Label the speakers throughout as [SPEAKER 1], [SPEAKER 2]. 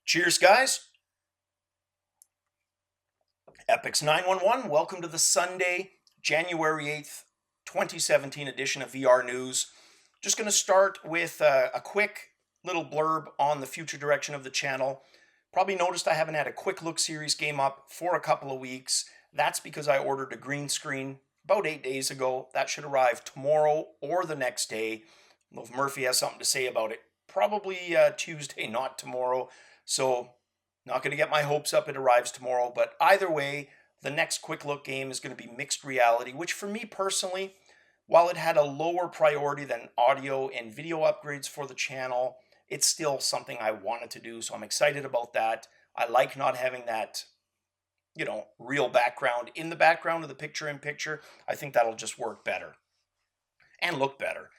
[SPEAKER 1] Cheers, guys. Epix 911, welcome to the Sunday, January 8th, 2017 edition of VR News. Just going to start with a quick little blurb on the future direction of the channel. Probably noticed I haven't had a quick look series game up for a couple of weeks. That's because I ordered a green screen about 8 days ago. That should arrive tomorrow or the next day. I don't know if Murphy has something to say about it. Probably Tuesday, not tomorrow. So not going to get my hopes up it arrives tomorrow, but either way, the next quick look game is going to be mixed reality, which for me personally, while it had a lower priority than audio and video upgrades for the channel, it's still something I wanted to do, so I'm excited about that. I like not having that, real background in the background of the picture-in-picture. I think that'll just work better and look better.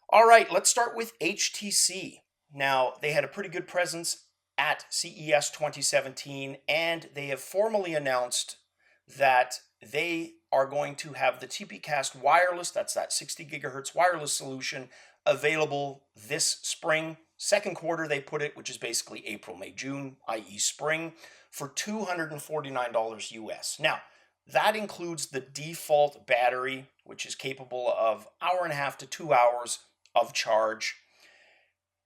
[SPEAKER 1] All right, let's start with HTC. Now, they had a pretty good presence at CES 2017, and they have formally announced that they are going to have the Tpcast wireless, that's that 60 gigahertz wireless solution, available this spring. Second quarter, they put it, which is basically April, May, June, i.e. spring, for $249 US. Now, that includes the default battery, which is capable of 1.5 to 2 hours of charge.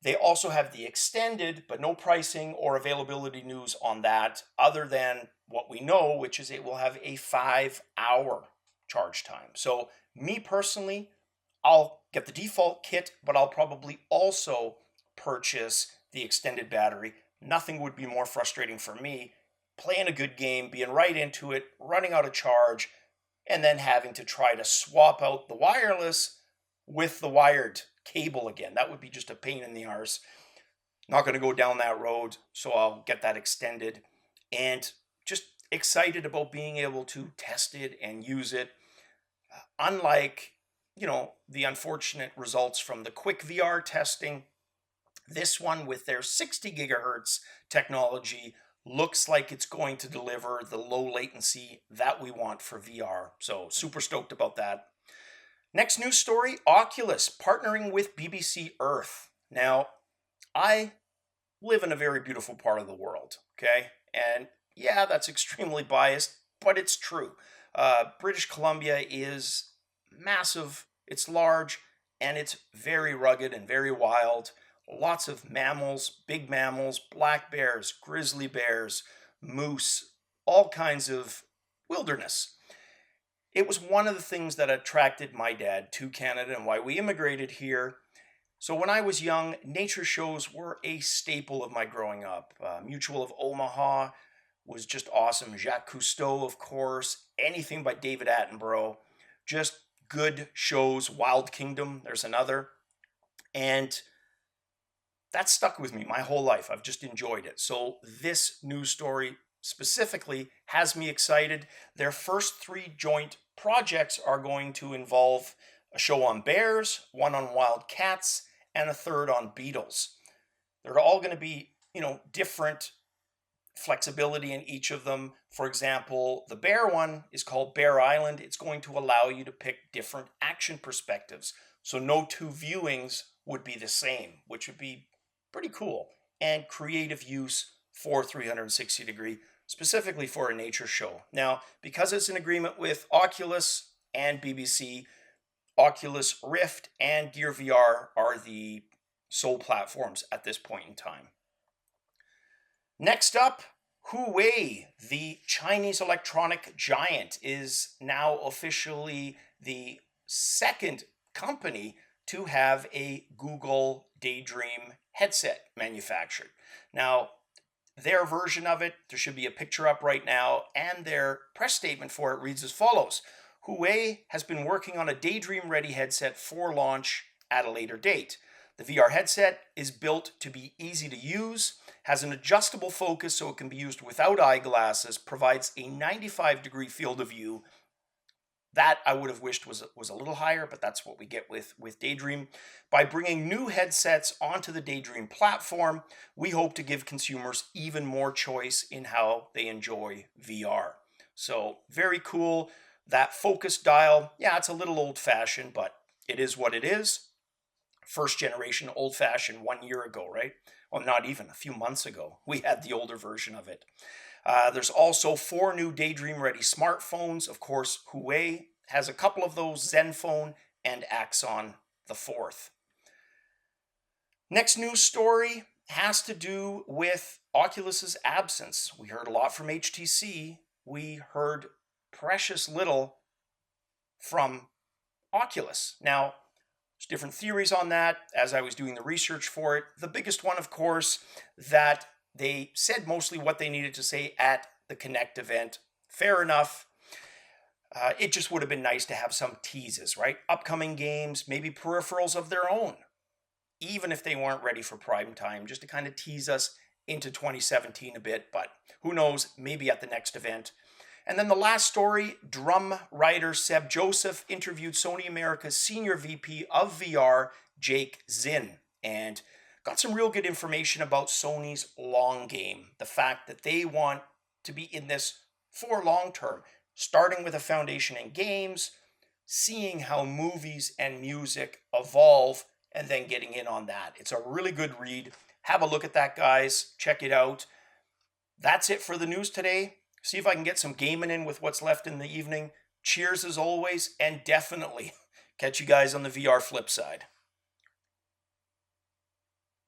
[SPEAKER 1] They also have the extended, but no pricing or availability news on that other than what we know, which is it will have a 5-hour charge time. So me personally, I'll get the default kit, but I'll probably also purchase the extended battery. Nothing would be more frustrating for me playing a good game, being right into it, running out of charge, and then having to try to swap out the wireless with the wired cable again. That would be just a pain in the arse. Not going to go down that road, so I'll get that extended. And just excited about being able to test it and use it. Unlike, the unfortunate results from the quick VR testing, this one with their 60 gigahertz technology looks like it's going to deliver the low latency that we want for VR. So super stoked about that. Next news story, Oculus partnering with BBC Earth. Now, I live in a very beautiful part of the world, okay? And yeah, that's extremely biased, but it's true. British Columbia is massive, it's large, and it's very rugged and very wild. Lots of mammals, big mammals, black bears, grizzly bears, moose, all kinds of wilderness. It was one of the things that attracted my dad to Canada and why we immigrated here. So when I was young, nature shows were a staple of my growing up. Mutual of Omaha was just awesome. Jacques Cousteau, of course. Anything by David Attenborough. Just good shows. Wild Kingdom, there's another. And that stuck with me my whole life. I've just enjoyed it. So this news story specifically has me excited. Their first 3 joint projects are going to involve a show on bears, one on wild cats, and a third on beetles. They're all going to be, different flexibility in each of them. For example, the bear one is called Bear Island. It's going to allow you to pick different action perspectives. So no 2 viewings would be the same, which would be pretty cool. And creative use for 360 degree, specifically for a nature show. Now, because it's an agreement with Oculus and BBC, Oculus Rift and Gear VR are the sole platforms at this point in time. Next up, Huawei, the Chinese electronic giant, is now officially the second company to have a Google Daydream headset manufactured. Now, their version of it, there should be a picture up right now, and their press statement for it reads as follows. Huawei has been working on a Daydream-ready headset for launch at a later date. The VR headset is built to be easy to use, has an adjustable focus so it can be used without eyeglasses, provides a 95-degree field of view. That I would have wished was a little higher, but that's what we get with Daydream. By bringing new headsets onto the Daydream platform, we hope to give consumers even more choice in how they enjoy VR. So very cool. That focus dial, yeah, it's a little old-fashioned, but it is what it is. First generation old-fashioned 1 year ago, right? Well, not even a few months ago, we had the older version of it. There's also 4 new Daydream ready smartphones. Of course, Huawei has a couple of those, Zenfone and Axon the fourth. Next news story has to do with Oculus's absence. We heard a lot from HTC. We heard precious little from Oculus. Now, there's different theories on that as I was doing the research for it. The biggest one, of course, that they said mostly what they needed to say at the Connect event. Fair enough. It just would have been nice to have some teases, right? Upcoming games, maybe peripherals of their own, even if they weren't ready for prime time, just to kind of tease us into 2017 a bit. But who knows, maybe at the next event. And then the last story, drum writer Seb Joseph interviewed Sony America's Senior VP of VR, Jake Zinn, and got some real good information about Sony's long game. The fact that they want to be in this for long term, starting with a foundation in games, seeing how movies and music evolve, and then getting in on that. It's a really good read. Have a look at that, guys. Check it out. That's it for the news today. See if I can get some gaming in with what's left in the evening. Cheers as always, and definitely catch you guys on the VR flip side.